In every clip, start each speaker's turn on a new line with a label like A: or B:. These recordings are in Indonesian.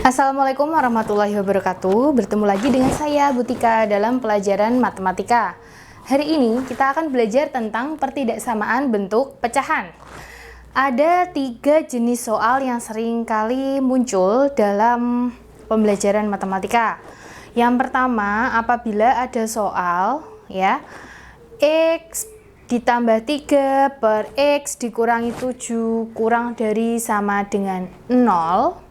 A: Assalamualaikum warahmatullahi wabarakatuh. Bertemu lagi dengan saya Butika dalam pelajaran matematika. Hari ini kita akan belajar tentang pertidaksamaan bentuk pecahan. Ada 3 jenis soal yang sering kali muncul dalam pembelajaran matematika. Yang pertama, apabila ada soal X ditambah 3 per X dikurangi 7 kurang dari sama dengan 0.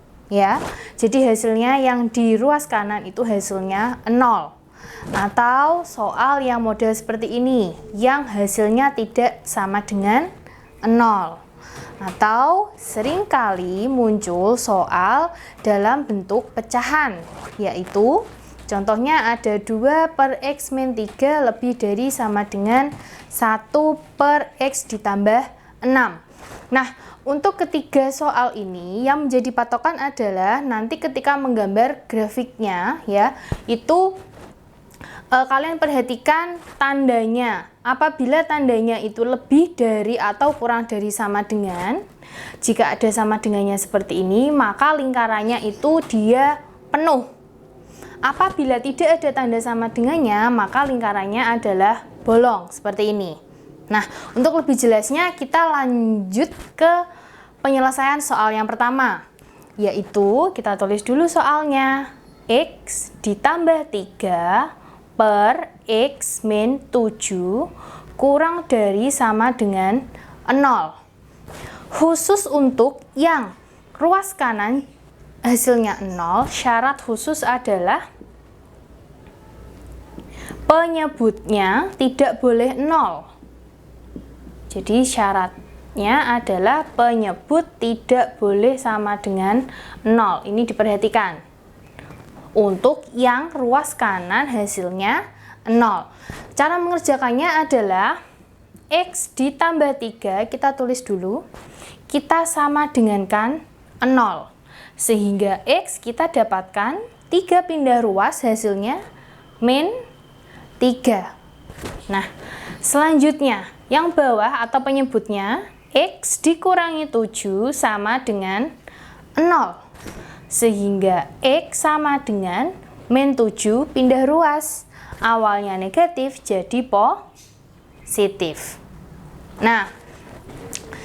A: Jadi hasilnya yang di ruas kanan itu hasilnya 0. Atau soal yang model seperti ini, yang hasilnya tidak sama dengan 0. Atau seringkali muncul soal dalam bentuk pecahan, yaitu contohnya ada 2 per X min 3 lebih dari sama dengan 1 per X ditambah 6. Nah, untuk ketiga soal ini yang menjadi patokan adalah nanti ketika menggambar grafiknya itu kalian perhatikan tandanya. Apabila tandanya itu lebih dari atau kurang dari sama dengan, jika ada sama dengannya seperti ini, maka lingkarannya itu dia penuh. Apabila tidak ada tanda sama dengannya, maka lingkarannya adalah bolong seperti ini. Nah, untuk lebih jelasnya kita lanjut ke penyelesaian soal yang pertama, yaitu kita tulis dulu soalnya. X ditambah 3 per X min 7 kurang dari sama dengan 0. Khusus untuk yang ruas kanan hasilnya 0, syarat khusus adalah penyebutnya tidak boleh 0. Jadi syaratnya adalah penyebut tidak boleh sama dengan 0. Ini diperhatikan. Untuk yang ruas kanan hasilnya 0. Cara mengerjakannya adalah X ditambah 3, kita tulis dulu. Kita sama dengankan 0. Sehingga X kita dapatkan 3 pindah ruas hasilnya min 3. Nah, selanjutnya yang bawah atau penyebutnya X dikurangi 7 sama dengan 0. Sehingga X sama dengan min 7 pindah ruas. Awalnya negatif jadi positif. Nah,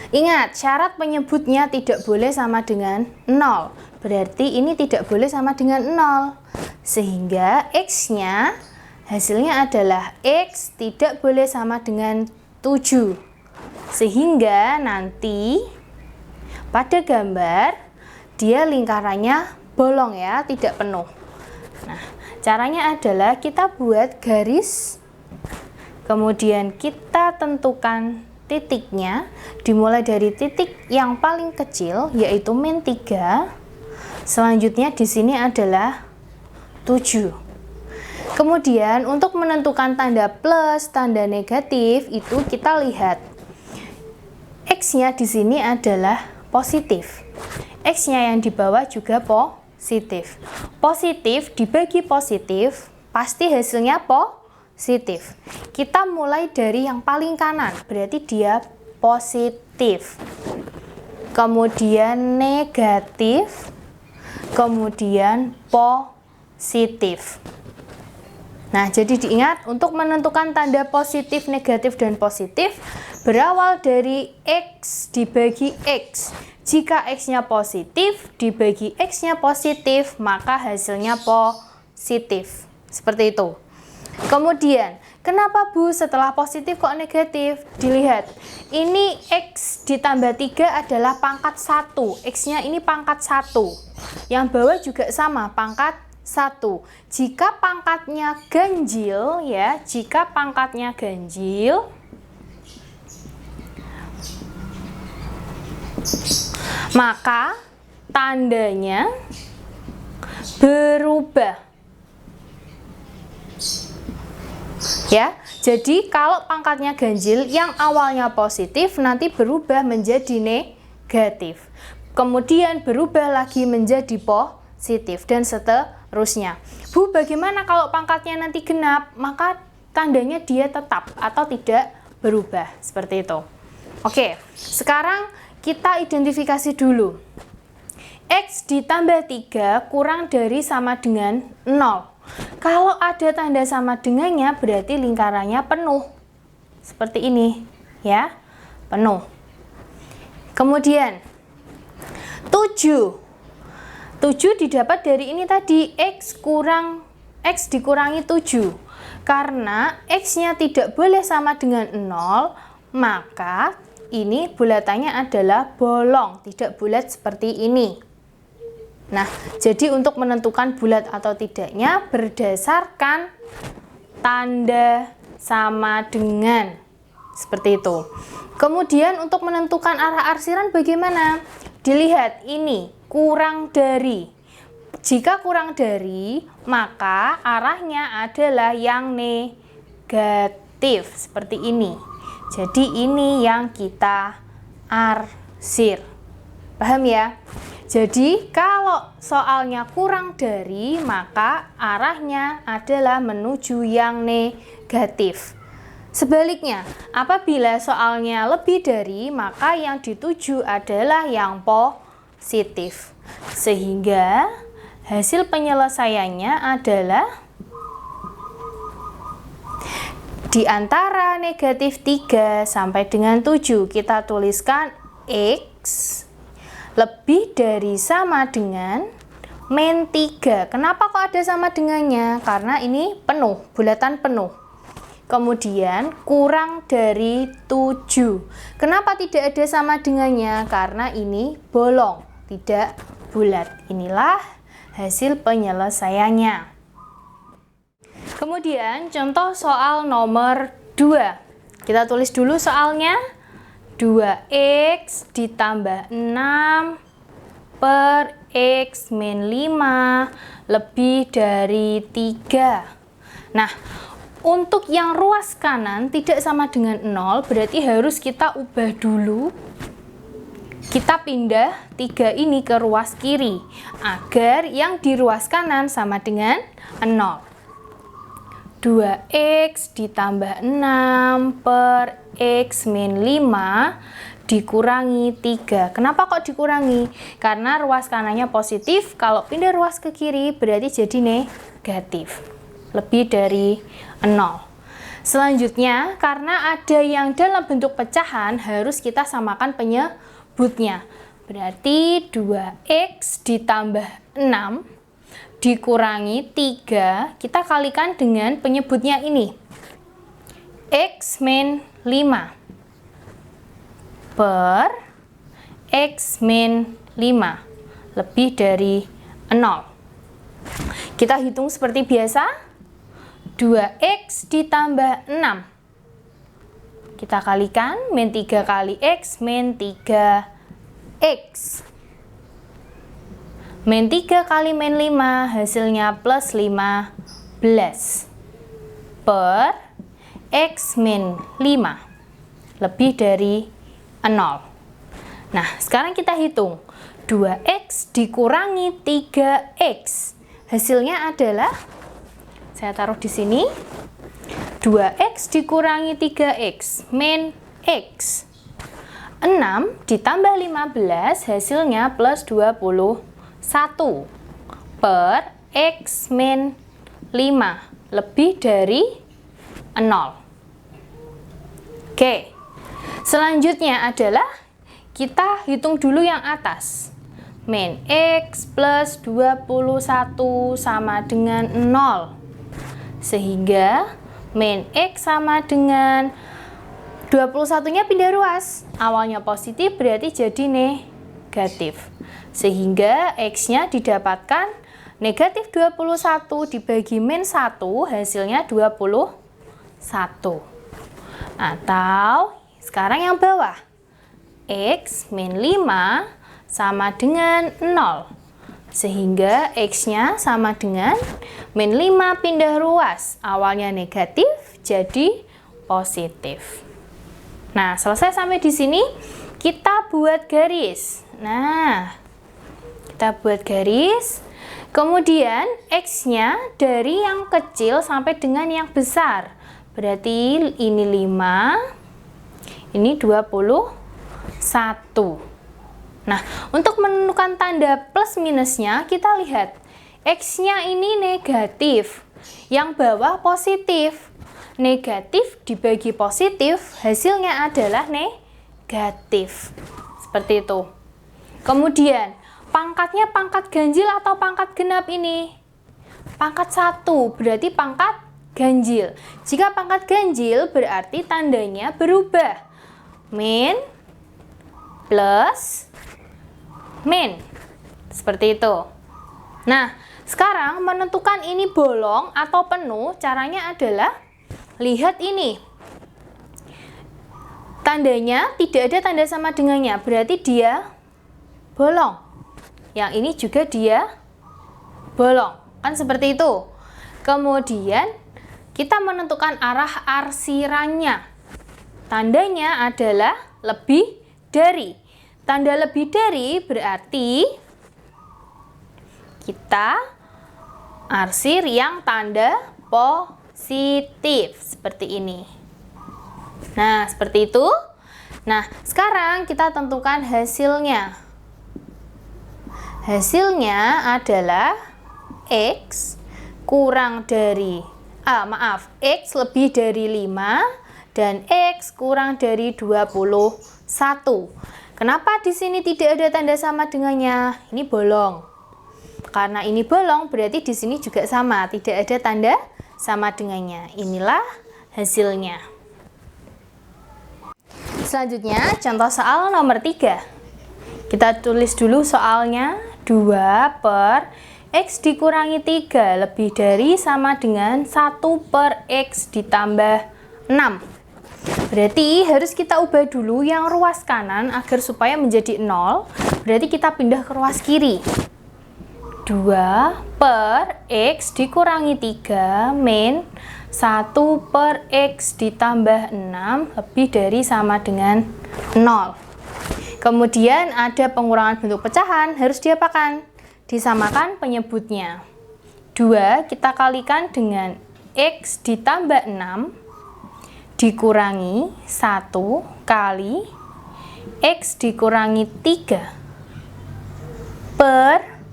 A: ingat syarat penyebutnya tidak boleh sama dengan 0. Berarti ini tidak boleh sama dengan 0. Sehingga X-nya hasilnya adalah X tidak boleh sama dengan 7. Sehingga nanti pada gambar dia lingkarannya bolong tidak penuh. Nah, caranya adalah kita buat garis, kemudian kita tentukan titiknya, dimulai dari titik yang paling kecil yaitu min 3. Selanjutnya di sini adalah 7. Kemudian untuk menentukan tanda plus, tanda negatif itu kita lihat X-nya di sini adalah positif. X-nya yang di bawah juga positif. Positif dibagi positif pasti hasilnya positif. Kita mulai dari yang paling kanan, berarti dia positif. Kemudian negatif, kemudian positif. Nah, jadi diingat untuk menentukan tanda positif, negatif, dan positif berawal dari X dibagi X. Jika X-nya positif dibagi X-nya positif, maka hasilnya positif. Seperti itu. Kemudian, kenapa Bu setelah positif kok negatif? Dilihat, ini X ditambah 3 adalah pangkat 1. X-nya ini pangkat 1. Yang bawah juga sama, pangkat 1. Jika pangkatnya ganjil jika pangkatnya ganjil, maka tandanya berubah. Jadi kalau pangkatnya ganjil yang awalnya positif nanti berubah menjadi negatif. Kemudian berubah lagi menjadi positif dan seterusnya. Bu, bagaimana kalau pangkatnya nanti genap? Maka tandanya dia tetap atau tidak berubah. Seperti itu. Oke, sekarang kita identifikasi dulu. X ditambah 3 kurang dari sama dengan 0. Kalau ada tanda sama dengannya berarti lingkarannya penuh. Seperti ini ya, penuh. Kemudian 7 didapat dari ini tadi, X dikurangi 7. Karena X-nya tidak boleh sama dengan 0, maka ini bulatannya adalah bolong, tidak bulat seperti ini. Nah, jadi untuk menentukan bulat atau tidaknya berdasarkan tanda sama dengan. Seperti itu. Kemudian untuk menentukan arah arsiran bagaimana? Dilihat ini, kurang dari. Jika kurang dari, maka arahnya adalah yang negatif. Seperti ini. Jadi ini yang kita arsir. Paham ya? Jadi kalau soalnya kurang dari, maka arahnya adalah menuju yang negatif. Sebaliknya, apabila soalnya lebih dari, maka yang dituju adalah yang positif. Sehingga hasil penyelesaiannya adalah di antara negatif 3 sampai dengan 7, kita tuliskan X lebih dari sama dengan min 3. Kenapa kok ada sama dengannya? Karena ini penuh, bulatan penuh. Kemudian kurang dari 7. Kenapa tidak ada sama dengannya? Karena ini bolong, tidak bulat. Inilah hasil penyelesaiannya. Kemudian contoh soal nomor 2. Kita tulis dulu soalnya. 2x ditambah 6 per x min 5 lebih dari 3. Nah, untuk yang ruas kanan tidak sama dengan 0, berarti harus kita ubah dulu. Kita pindah 3 ini ke ruas kiri, agar yang di ruas kanan sama dengan 0. 2x ditambah 6 per x min 5 dikurangi 3. Kenapa kok dikurangi? Karena ruas kanannya positif, kalau pindah ruas ke kiri berarti jadi negatif. Lebih dari 0. Selanjutnya, karena ada yang dalam bentuk pecahan, harus kita samakan penyebutnya. Berarti 2x ditambah 6 dikurangi 3, kita kalikan dengan penyebutnya ini. X min 5 per X min 5 lebih dari 0. Kita hitung seperti biasa. 2x ditambah 6. Kita kalikan, min 3 kali x, min 3x. Min 3 kali min 5 hasilnya plus 15 per x min 5 lebih dari 0. Nah, sekarang kita hitung. 2x dikurangi 3x. Hasilnya adalah, saya taruh di sini, 2x dikurangi 3x min x. 6 ditambah 15 hasilnya plus 21 per x min 5 lebih dari 0. Oke, selanjutnya adalah kita hitung dulu yang atas. Min x plus 21 sama dengan 0. Sehingga min x sama dengan 21-nya pindah ruas. Awalnya positif berarti jadi negatif. Sehingga x-nya didapatkan negatif 21 dibagi min 1 hasilnya 21. Atau sekarang yang bawah, x min 5 sama dengan 0. Sehingga x-nya sama dengan min 5 pindah ruas. Awalnya negatif jadi positif. Nah, selesai sampai di sini, kita buat garis. Nah, kita buat garis. Kemudian x-nya dari yang kecil sampai dengan yang besar. Berarti ini 5, ini 21. Nah, untuk menentukan tanda plus minusnya, kita lihat X-nya ini negatif, yang bawah positif. Negatif dibagi positif, hasilnya adalah negatif. Seperti itu. Kemudian, pangkatnya pangkat ganjil atau pangkat genap ini? Pangkat 1, berarti pangkat ganjil. Jika pangkat ganjil, berarti tandanya berubah. Min plus min. Seperti itu. Nah, sekarang menentukan ini bolong atau penuh, caranya adalah lihat ini. Tandanya tidak ada tanda sama dengannya, berarti dia bolong. Yang ini juga dia bolong. Kan seperti itu. Kemudian kita menentukan arah arsirannya. Tandanya adalah lebih dari. Tanda lebih dari berarti kita arsir yang tanda positif seperti ini. Nah, seperti itu. Nah, sekarang kita tentukan hasilnya. Hasilnya adalah X kurang dari X lebih dari 5 dan X kurang dari 21. Kenapa di sini tidak ada tanda sama dengannya? Ini bolong. Karena ini bolong, berarti di sini juga sama, tidak ada tanda sama dengannya. Inilah hasilnya. Selanjutnya, contoh soal nomor 3. Kita tulis dulu soalnya. 2 per X dikurangi 3 lebih dari sama dengan 1 per X ditambah 6. Berarti harus kita ubah dulu yang ruas kanan agar supaya menjadi 0. Berarti kita pindah ke ruas kiri. 2 per X dikurangi 3 min 1 per X ditambah 6 lebih dari sama dengan 0. Kemudian ada pengurangan bentuk pecahan, harus diapakan? Disamakan penyebutnya. 2 kita kalikan dengan X ditambah 6 dikurangi 1 kali X dikurangi 3 per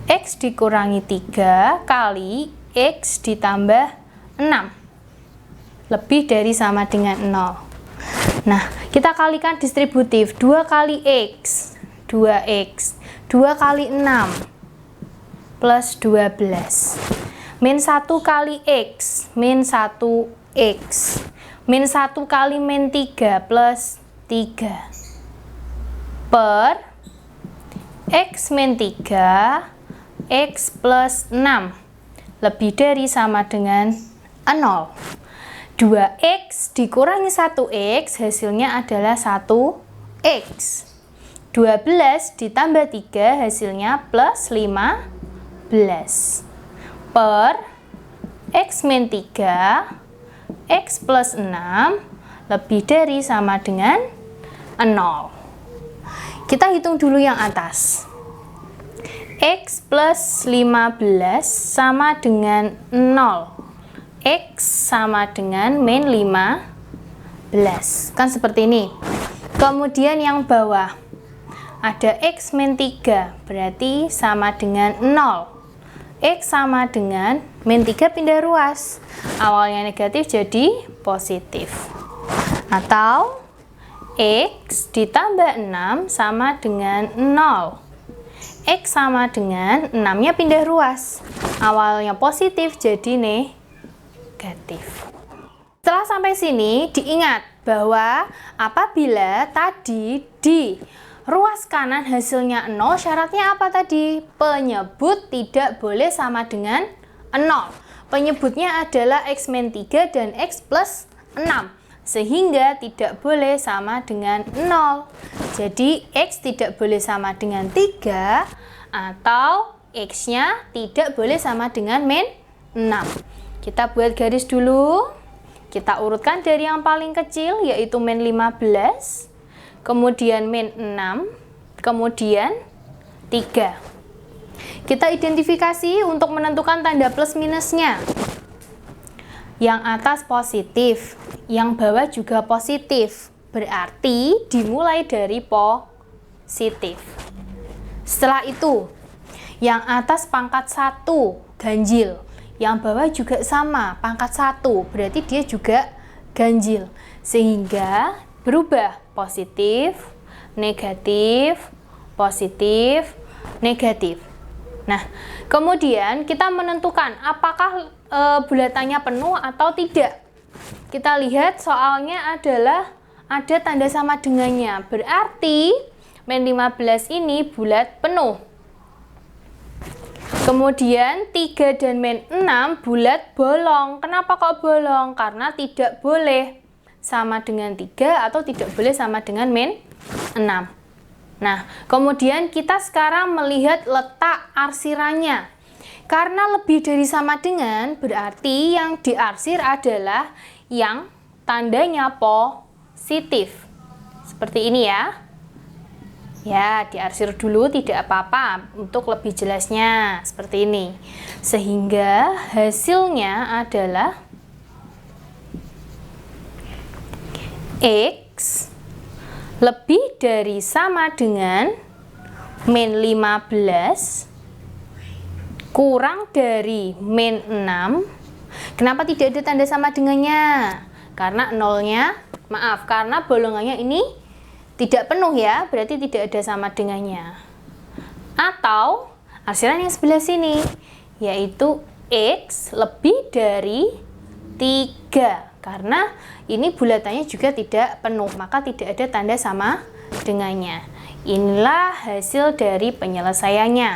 A: X dikurangi 3 kali X ditambah 6 lebih dari sama dengan 0. Nah, kita kalikan distributif. 2 kali X 2X 2 kali 6 plus 12 min 1 kali X min 1X min 1 kali min 3 plus 3 per X min 3 X plus 6 lebih dari sama dengan 0. 2X dikurangi 1X hasilnya adalah 1X. 12 ditambah 3 hasilnya plus 15 per X min 3 X plus 6 lebih dari sama dengan 0. Kita hitung dulu yang atas. X plus 15 sama dengan 0. X sama dengan min 15. Kan seperti ini. Kemudian yang bawah ada X min 3, berarti sama dengan 0. X sama dengan min 3 pindah ruas. Awalnya negatif jadi positif. Atau X ditambah 6 sama dengan 0. X sama dengan 6-nya pindah ruas. Awalnya positif jadi negatif. Setelah sampai sini, diingat bahwa apabila tadi di ruas kanan hasilnya 0, syaratnya apa tadi? Penyebut tidak boleh sama dengan 0. Penyebutnya adalah X min 3 dan X plus 6. Sehingga tidak boleh sama dengan 0. Jadi X tidak boleh sama dengan 3 atau X-nya tidak boleh sama dengan min 6. Kita buat garis dulu. Kita urutkan dari yang paling kecil yaitu min 15. Kemudian min 6, kemudian 3. Kita identifikasi untuk menentukan tanda plus minusnya. Yang atas positif, yang bawah juga positif. Berarti dimulai dari positif. positif. Setelah itu, yang atas pangkat 1 ganjil, yang bawah juga sama, pangkat 1, berarti dia juga ganjil. Sehingga berubah positif, negatif, positif, negatif. Nah, kemudian kita menentukan apakah bulatannya penuh atau tidak. Kita lihat soalnya adalah ada tanda sama dengannya, berarti min 15 ini bulat penuh. Kemudian 3 dan min 6 bulat bolong. Kenapa kok bolong? Karena tidak boleh sama dengan 3 atau tidak boleh sama dengan min 6. Nah, kemudian kita sekarang melihat letak arsirannya. Karena lebih dari sama dengan, berarti yang diarsir adalah yang tandanya positif. Seperti ini ya. Ya, diarsir dulu tidak apa-apa untuk lebih jelasnya. Seperti ini. Sehingga hasilnya adalah X lebih dari sama dengan min 15 kurang dari min 6. Kenapa tidak ada tanda sama dengannya? Karena karena bolongannya ini tidak penuh ya, berarti tidak ada sama dengannya. Atau arsiran yang sebelah sini, yaitu X lebih dari 3. Karena ini bulatannya juga tidak penuh, maka tidak ada tanda sama dengannya. Inilah hasil dari penyelesaiannya.